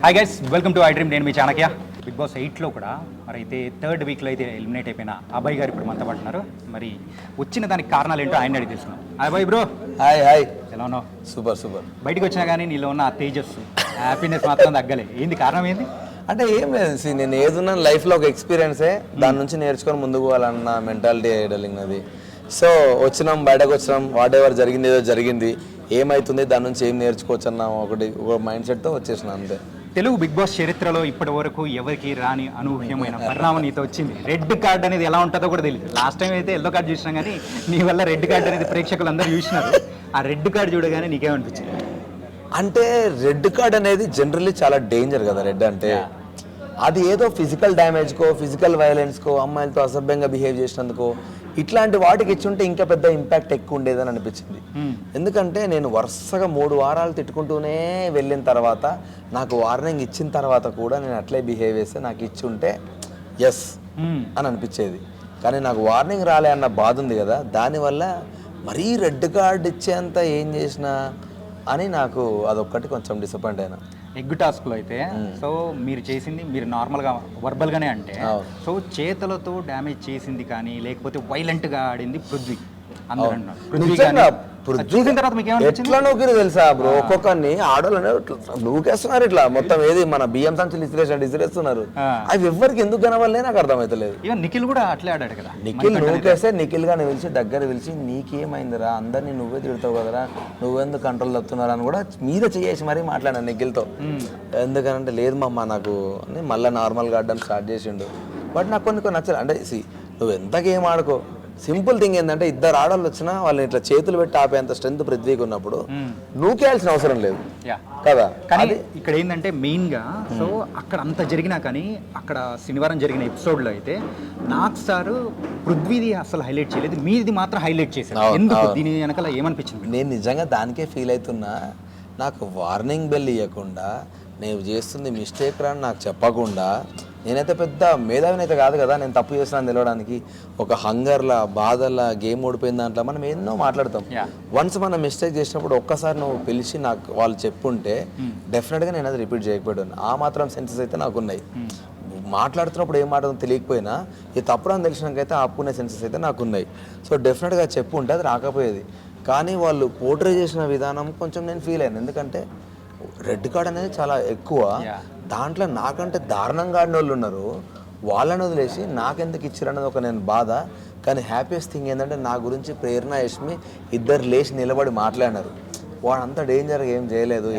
Hi guys, welcome to I dream. నేను మీ Chanakya. Big boss 8లో కూడా మరి అయితే థర్డ్ వీక్లో అయితే ఎలిమినేట్ అయిపోయిన అభయ్ గారు ఇప్పుడు మనతో పడుతున్నారు. మరి వచ్చిన దానికి కారణాలు ఏంటో ఆయన అడిగి తెలుసుకున్నాం. Abhay bro, hi hi. ఎలా ఉన్నావు? Super super. బయటకు వచ్చినా కానీ నీలో ఉన్న ఆ తేజస్సు, హ్యాపీనెస్ మాత్రం తగ్గలే. ఏంది కారణం? ఏంది అంటే ఏం లేదు, నేను ఏదున్నా లైఫ్లో ఒక ఎక్స్పీరియన్సే, దాని నుంచి నేర్చుకొని ముందుకు పోవాలన్న మెంటాలిటీ డలింగ్ అది. సో వచ్చినాం, బయటకు వచ్చినాం, వాట్ ఎవర్ జరిగింది ఏదో జరిగింది, ఏమవుతుంది దాని నుంచి ఏం నేర్చుకోవచ్చు అన్న ఒక మైండ్ సెట్తో వచ్చేసిన అంతే. తెలుగు బిగ్ బాస్ చరిత్రలో ఇప్పటి వరకు ఎవరికి రాని అనూహ్యమైన పరిణామం నీతో వచ్చింది. రెడ్ కార్డ్ అనేది ఎలా ఉంటుందో కూడా తెలియదు. లాస్ట్ టైం అయితే ఎల్లో కార్డ్ చూసినాం, కానీ నీ వల్ల రెడ్ కార్డ్ అనేది ప్రేక్షకులు అందరూ చూసినారు. ఆ రెడ్ కార్డ్ చూడగానే నీకేమనిపించింది? అంటే రెడ్ కార్డ్ అనేది జనరల్లీ చాలా డేంజర్ కదా. రెడ్ అంటే అది ఏదో ఫిజికల్ డ్యామేజ్కో, ఫిజికల్ వైలెన్స్కో, అమ్మాయిలతో అసభ్యంగా బిహేవ్ చేసినందుకో, ఇట్లాంటి వాటికి ఇచ్చుంటే ఇంకా పెద్ద ఇంపాక్ట్ ఎక్కువ ఉండేదని అనిపించింది. ఎందుకంటే నేను వరుసగా 3 వారాలు తిట్టుకుంటూనే వెళ్ళిన తర్వాత, నాకు వార్నింగ్ ఇచ్చిన తర్వాత కూడా నేను అట్లే బిహేవ్ చేస్తే నాకు ఇచ్చి ఉంటే ఎస్ అని అనిపించేది. కానీ నాకు వార్నింగ్ రాలే అన్న బాధ ఉంది కదా, దానివల్ల మరీ రెడ్ కార్డ్ ఇచ్చేంత ఏం చేసినా అని నాకు అదొక్కటి కొంచెం డిసప్పాయింట్ అయినా. ఎగ్ టాస్క్లో అయితే సో మీరు చేసింది, మీరు నార్మల్గా వర్బల్గానే అంటే, సో చేతులతో డ్యామేజ్ చేసింది కానీ లేకపోతే వైలెంట్గా ఆడింది పృథ్వీ. ఎట్లా నూకిరు తెలుసా బ్రో, ఒక్కొక్కరిని ఆడోళ్ళనే నూకేస్తున్నారు ఇట్లా మొత్తం. ఏది మన బియ్యం సంచులు ఇసిరేస్తున్నారు. అవి ఎవరికి ఎందుకు కనవాలనే నాకు అర్థమవుతలేదు. నిఖిల్ కూడా అట్లే ఆడాడు కదా. నిఖిల్ నూకేస్తే నిఖిల్ గాని పిలిచి దగ్గర పిలిచి, నీకేమైందిరా, అందరినీ నువ్వే తిడతావు కదరా, నువ్వెందుకు కంట్రోల్ తప్పుతున్నారు అని కూడా మీద చేసి మరీ మాట్లాడాను నిఖిల్తో. ఎందుకనంటే లేదు మమ్మ నాకు అని మళ్ళీ నార్మల్గా ఆడడం స్టార్ట్ చేసిండు. బట్ నాకు కొన్ని నచ్చలేదు. అంటే నువ్వు ఎంత గేమ్ ఆడుకో, సింపుల్ థింగ్ ఏంటంటే ఇద్దరు ఆడవాళ్ళు వచ్చినా వాళ్ళని ఇట్లా చేతులు పెట్టి ఆపేంత స్ట్రెంత్ పృథ్వీకి ఉన్నప్పుడు నూకేయాల్సిన అవసరం లేదు కదా. కానీ ఇక్కడ ఏంటంటే మెయిన్ గా, సో అక్కడ అంత జరిగినా కానీ అక్కడ శనివారం జరిగిన ఎపిసోడ్ లో అయితే నాకు సార్ పృథ్వీది అసలు హైలైట్ చేయలేదు, మీది మాత్రం హైలైట్ చేశారు. ఎందుకు? దీని వెనకాల ఏమనిపించింది? నేను నిజంగా దానికే ఫీల్ అవుతున్నా. నాకు వార్నింగ్ బెల్ ఇవ్వకుండా, నేను చేస్తుంది మిస్టేక్ రా నాకు చెప్పకుండా, నేనైతే పెద్ద మేధావిని అయితే కాదు కదా, నేను తప్పు చేస్తున్నాను తెలవడానికి. ఒక హంగర్లా, బాధలా, గేమ్ ఓడిపోయిన దాంట్లో మనం ఎన్నో మాట్లాడతాం. వన్స్ మనం మిస్టేక్ చేసినప్పుడు ఒక్కసారి నువ్వు పిలిచి నాకు వాళ్ళు చెప్పుంటే డెఫినెట్గా నేను అది రిపీట్ చేయకపోయాను. ఆ మాత్రం సెన్సెస్ అయితే నాకు ఉన్నాయి. మాట్లాడుతున్నప్పుడు ఏం మాట్లాడడం తెలియకపోయినా ఇది తప్పుడు అని తెలిసినాకైతే ఆపుకునే సెన్సెస్ అయితే నాకు ఉన్నాయి. సో డెఫినెట్గా చెప్పు ఉంటే అది రాకపోయేది. కానీ వాళ్ళు పోర్ట్రే చేసిన విధానం కొంచెం నేను ఫీల్ అయ్యాను. ఎందుకంటే రెడ్ కార్డ్ అనేది చాలా ఎక్కువ, దాంట్లో నాకంటే దారుణంగా ఆడిన వాళ్ళు ఉన్నారు. వాళ్ళని వదిలేసి నాకెందుకు ఇచ్చారన్నది ఒక నేను బాధ. కానీ హ్యాపీయెస్ట్ థింగ్ ఏంటంటే నా గురించి ప్రేరణ, యష్మి ఇద్దరు లేచి నిలబడి మాట్లాడినారు. వాడంతా డేంజర్గా ఏం చేయలేదు.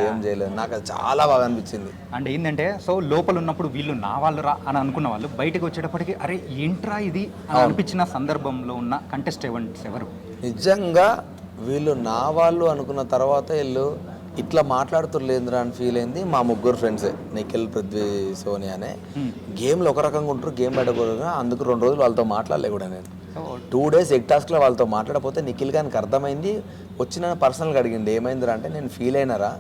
నాకు అది చాలా బాగా అనిపించింది. అంటే ఏంటంటే, సో లోపల ఉన్నప్పుడు వీళ్ళు నా వాళ్ళు రా అని అనుకున్న వాళ్ళు బయటకు వచ్చేటప్పటికి అరే ఏంట్రా ఇది అని అనిపించిన సందర్భంలో ఉన్న కంటెస్టెంట్స్ ఎవరు? నిజంగా వీళ్ళు నా వాళ్ళు అనుకున్న తర్వాత వీళ్ళు ఇట్లా మాట్లాడుతుర్లేదురా అని ఫీల్ అయింది మా 3 ఫ్రెండ్సే, నిఖిల్, పృథ్వీ, సోనియా అనే. గేమ్లో ఒక రకంగా ఉంటారు, గేమ్ బయట కూడా. అందుకు 2 రోజులు వాళ్ళతో మాట్లాడలే కూడా నేను. 2 డేస్ ఎగ్ టాస్క్లో వాళ్ళతో మాట్లాడకపోతే నిఖిల్ గారికి అర్థమైంది. వచ్చిన పర్సనల్గా అడిగింది, ఏమైందిరా అంటే, నేను ఫీల్ అయినారా,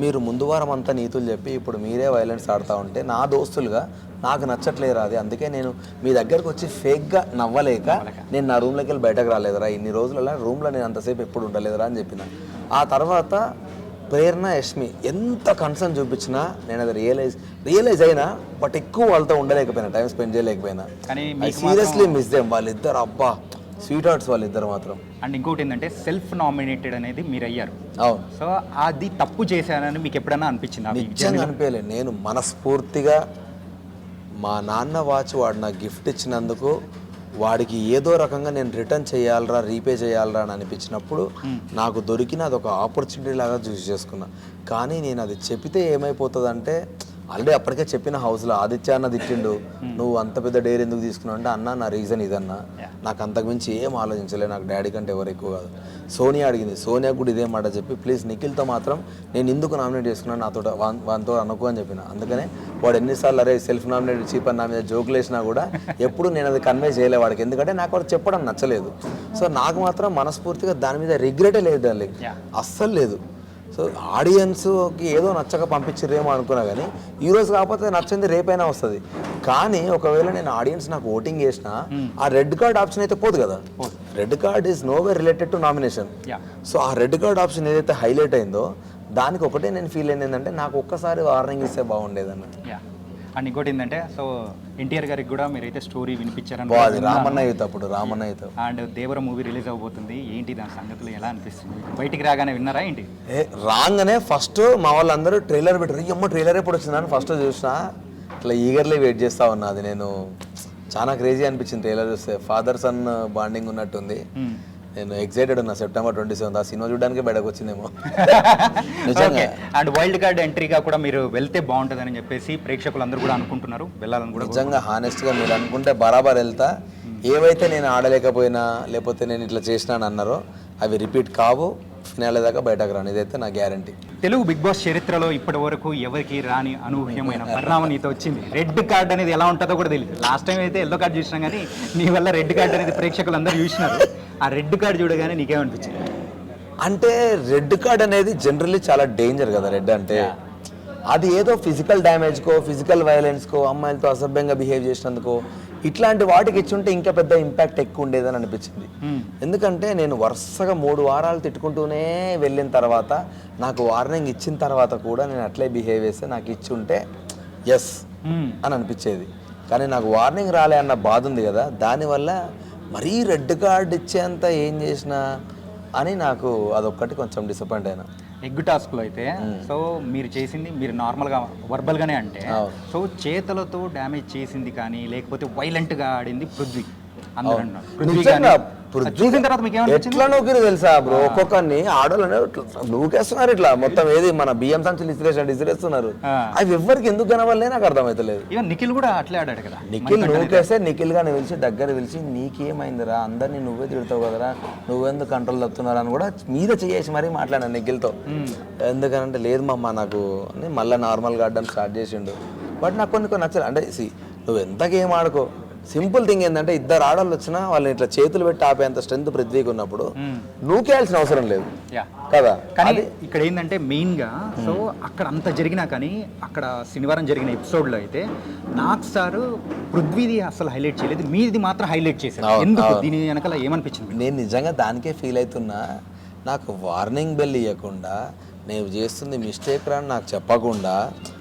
మీరు ముందు వారం అంతా నీతులు చెప్పి ఇప్పుడు మీరే వైలెన్స్ ఆడుతూ ఉంటే నా దోస్తులుగా నాకు నచ్చట్లేదురా అది. అందుకే నేను మీ దగ్గరకు వచ్చి ఫేక్గా నవ్వలేక నేను నా రూమ్లోకి వెళ్ళి బయటకు రాలేదురా. ఇన్ని రోజులలో రూమ్లో నేను అంతసేపు ఎప్పుడు ఉండలేదురా అని చెప్పిన. ఆ తర్వాత ప్రేరణ, యష్మి ఎంత కన్సర్న్ చూపించినా నేను అది రియలైజ్ అయినా. బట్ ఎక్కువ వాళ్ళతో ఉండలేకపోయినా, టైం స్పెండ్ చేయలేకపోయినా. Seriously miss them. వాళ్ళిద్దరు అబ్బా స్వీట్ హార్ట్స్ వాళ్ళిద్దరు మాత్రం. అండ్ ఇంకోటి ఏంటంటే, సెల్ఫ్ నామినేటెడ్ అనేది మీరు అయ్యారు. అవును. సో అది తప్పు చేశానని మీకు ఎప్పుడైనా అనిపించింది? నిజంగా అనిపించలేదు. నేను మనస్ఫూర్తిగా మా నాన్న వాచ్ వాడు నాకు గిఫ్ట్ ఇచ్చినందుకు వాడికి ఏదో రకంగా నేను రిటర్న్ చేయాలరా, రీపే చేయాలరా అని అనిపించినప్పుడు నాకు దొరికిన అదొక ఆపర్చునిటీ లాగా చూస్ చేసుకున్నా. కానీ నేను అది చెప్తే ఏమైపోతుందంటే, ఆల్రెడీ అప్పటికే చెప్పిన హౌస్లో ఆదిత్య అన్న తిట్టిండు, నువ్వు అంత పెద్ద డేర్ ఎందుకు తీసుకున్నావు అంటే, అన్న నా రీజన్ ఇదన్నా, నాకు అంతకుమించి ఏం ఆలోచించలే, నాకు డాడీ కంటే ఎవరు ఎక్కువ కాదు. సోనియా అడిగింది, సోనియా కూడా ఇదే మాట చెప్పి, ప్లీజ్ నిఖిల్తో మాత్రం నేను ఎందుకు నామినేట్ చేసుకున్నాను, నాతో వానితో అనుకో అని చెప్పిన. అందుకనే వాడు ఎన్నిసార్లు అరే సెల్ఫ్ నామినేట్ చీప్ అని నా మీద జోకులు వేసినా కూడా ఎప్పుడు నేను అది కన్వే చేయలే వాడికి. ఎందుకంటే నాకు వాడు చెప్పడం నచ్చలేదు. సో నాకు మాత్రం మనస్ఫూర్తిగా దాని మీద రిగ్రెటే లేదు, దాని అస్సలు లేదు. సో ఆడియన్స్కి ఏదో నచ్చక పంపించిర్రేమో అనుకున్నా, కానీ ఈరోజు కాకపోతే నచ్చింది రేపైనా వస్తుంది. కానీ ఒకవేళ నేను ఆడియన్స్ నాకు ఓటింగ్ చేసినా ఆ రెడ్ కార్డ్ ఆప్షన్ అయితే పోదు కదా. Red card is no way related to nomination. So ఆ రెడ్ కార్డ్ ఆప్షన్ ఏదైతే హైలైట్ అయిందో దానికి ఒకటే నేను ఫీల్ అయింది ఏంటంటే నాకు ఒక్కసారి వార్నింగ్ ఇస్తే బాగుండేది అన్నట్టు. యా అండ్ ఇంకోటి ఏంటంటే సో ఎన్టీఆర్ గారికి కూడా మీరైతే స్టోరీ వినిపించారని అది రామన్న యూత్ అప్పుడు Ramanna youth. And Devara movie release అవబోతుంది, ఏంటి దాని సంగతులు ఎలా అనిపిస్తుంది? బయటికి రాగానే విన్నారా ఏంటి? రాగానే ఫస్ట్ మా వాళ్ళందరూ ట్రైలర్ పెట్టారు, అమ్మ ట్రైలర్ ఎప్పుడు వచ్చిందని ఫస్ట్ చూసిన ఇట్లా ఈగర్లీ వెయిట్ చేస్తా ఉన్నా. అది నేను చాలా క్రేజీ అనిపించింది ట్రైలర్ చూస్తే, ఫాదర్ సన్ బాండింగ్ ఉన్నట్టుంది. నేను ఎక్సైటెడ్ ఉన్నా సెప్టెంబర్ 27 ఆ సినిమా చూడడానికి బయటకు వచ్చిందేమో నిజంగా. అండ్ వైల్డ్ కార్డ్ ఎంట్రీగా కూడా మీరు వెళ్తే బాగుంటుందని చెప్పేసి ప్రేక్షకులందరూ కూడా అనుకుంటున్నారు, వెళ్ళాలని కూడా. నిజంగా హానెస్ట్గా మీరు అనుకుంటే బరాబర్ వెళ్తా. ఏవైతే నేను ఆడలేకపోయినా లేకపోతే నేను ఇట్లా చేసినాను అన్నారో అవి రిపీట్ కావు, ఫినాలే దాకా బయటకు రాను, ఇదైతే నా గ్యారంటీ. తెలుగు బిగ్ బాస్ చరిత్రలో ఇప్పటి వరకు ఎవరికి రాని అనూహ్యమైన పరిణామం నీతో వచ్చింది. రెడ్ కార్డ్ అనేది ఎలా ఉంటుందో కూడా తెలియదు. లాస్ట్ టైం అయితే ఎల్లో కార్డ్ చూసినాం కానీ నీ వల్ల రెడ్ కార్డ్ అనేది ప్రేక్షకులు అందరూ చూసినారు. ఆ రెడ్ కార్డ్ చూడగానే నీకేమనిపించింది? అంటే రెడ్ కార్డ్ అనేది జనరల్లీ చాలా డేంజర్ కదా. రెడ్ అంటే అది ఏదో ఫిజికల్ డ్యామేజ్కో ఫిజికల్ వైలెన్స్కో అమ్మాయిలతో అసభ్యంగా బిహేవ్ చేసినందుకో ఇట్లాంటి వాటికి ఇచ్చుంటే ఇంకా పెద్ద ఇంపాక్ట్ ఎక్కువ ఉండేదని అనిపించింది. ఎందుకంటే నేను వరుసగా 3 వారాలు తిట్టుకుంటూనే వెళ్ళిన తర్వాత నాకు వార్నింగ్ ఇచ్చిన తర్వాత కూడా నేను అట్లే బిహేవ్ చేస్తే నాకు ఇచ్చి ఉంటే ఎస్ అని అనిపించేది. కానీ నాకు వార్నింగ్ రాలే అన్న బాధ ఉంది కదా, దానివల్ల మరీ రెడ్ కార్డ్ ఇచ్చేంత ఏం చేసినా అని నాకు అదొక్కటి కొంచెం డిసప్పాయింట్ అయినా. ఎగ్ టాస్క్లో అయితే సో మీరు చేసింది మీరు నార్మల్గా వర్బల్గానే అంటే సో చేతులతో డ్యామేజ్ చేసింది కానీ లేకపోతే వైలెంట్గా ఆడింది పృథ్వీ. అందరూ అన్నారు పృథ్వీ కానీ చూసిన తర్వాత మీకు ఎట్లా నూకిరు తెలుసా బ్రో, ఒక్కొక్కరిని ఆడోళ్ళనే నూకేస్తున్నారు ఇట్లా మొత్తం. ఏది మన బియ్యం సంచులు ఇసిరేస్తున్నారు, అవి ఎవరికి ఎందుకు కనవల్లే నాకు అర్థమవుతలేదు. ఈవెన్ నిఖిల్ కూడా అట్లే ఆడాడు కదా. నిఖిల్ నూకేస్తే నిఖిల్ గాని పిలిచి దగ్గర పిలిచి నీకేమైందిరా, అందరినీ నువ్వే తిడతావు కదరా, నువ్వెందుకు కంట్రోల్ తప్పుతున్నారా అని కూడా మీద చేసి మరీ మాట్లాడాను నిఖిల్తో. ఎందుకనంటే లేదు మమ్మ నాకు అని మళ్ళీ నార్మల్గా ఆడడం స్టార్ట్ చేసిండు. బట్ నాకు కొన్ని నచ్చలేదు. అంటే నువ్వు ఎంత గేమ్ ఆడుకో, సింపుల్ థింగ్ ఏంటంటే ఇద్దరు ఆడవాళ్ళు వచ్చినా వాళ్ళని ఇట్లా చేతులు పెట్టి ఆపేంత స్ట్రెంత్ పృథ్వీకి ఉన్నప్పుడు నూకేయాల్సిన అవసరం లేదు కదా. కానీ ఇక్కడ ఏంటంటే మెయిన్ గా సో అక్కడ అంత జరిగినా కానీ అక్కడ శనివారం జరిగిన ఎపిసోడ్ లో అయితే నాకు సార్ పృథ్వీది అసలు హైలైట్ చేయలేదు, మీది మాత్రం హైలైట్ చేశారు. ఎందుకు దీని వెనకాల ఏమనిపించింది? నేను నిజంగా దానికే ఫీల్ అవుతున్నా. నాకు వార్నింగ్ బెల్ ఇవ్వకుండా నేను చేస్తుంది మిస్టేక్ రా అని నాకు చెప్పకుండా,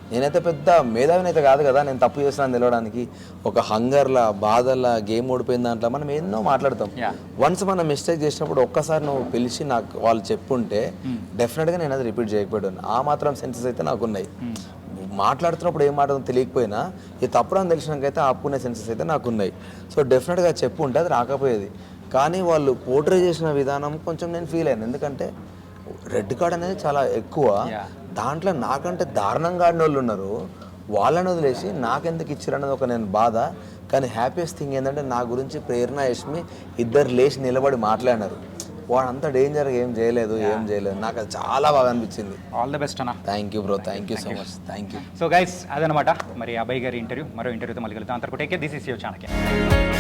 నేనైతే పెద్ద మేధావిని అయితే కాదు కదా, నేను తప్పు చేస్తున్నాను తెలవడానికి. ఒక హంగర్లా బాధలా గేమ్ ఓడిపోయిన దాంట్లో మనం ఎన్నో మాట్లాడతాం. వన్స్ మనం మిస్టేక్ చేసినప్పుడు ఒక్కసారి నువ్వు పిలిచి నాకు వాళ్ళు చెప్పుంటే డెఫినెట్గా నేను అది రిపీట్ చేయకపోయాను. ఆ మాత్రం సెన్సెస్ అయితే నాకు ఉన్నాయి. మాట్లాడుతున్నప్పుడు ఏం మాట్లాడడం తెలియకపోయినా ఈ తప్పుడు అని తెలిసినాకైతే ఆపుకునే సెన్సెస్ అయితే నాకు ఉన్నాయి. సో డెఫినెట్గా చెప్పుంటే అది రాకపోయేది. కానీ వాళ్ళు పోర్ట్రే చేసిన విధానం కొంచెం నేను ఫీల్ అయ్యాను. ఎందుకంటే రెడ్ కార్డ్ అనేది చాలా ఎక్కువ, దాంట్లో నాకంటే దారుణంగా ఆడిన వాళ్ళు ఉన్నారు, వాళ్ళని వదిలేసి నాకెందుకు ఇచ్చారన్నది ఒక నేను బాధ. కానీ హ్యాపీయెస్ట్ థింగ్ ఏంటంటే నా గురించి ప్రేరణ యష్మి ఇద్దరు లేచి నిలబడి మాట్లాడినారు. వాడు అంత డేంజర్గా ఏం చేయలేదు. నాకు అది చాలా బాగా అనిపించింది. ఆల్ ద బెస్ట్ అన్న. Thank you bro, thank you so much, thank you. So guys అదనమాట మరి అబ్బాయి గారి ఇంటర్వ్యూ. మరో ఇంటర్వ్యూతో మళ్ళీ కలుద్దాం. అంతవరకు take care. This is your channel.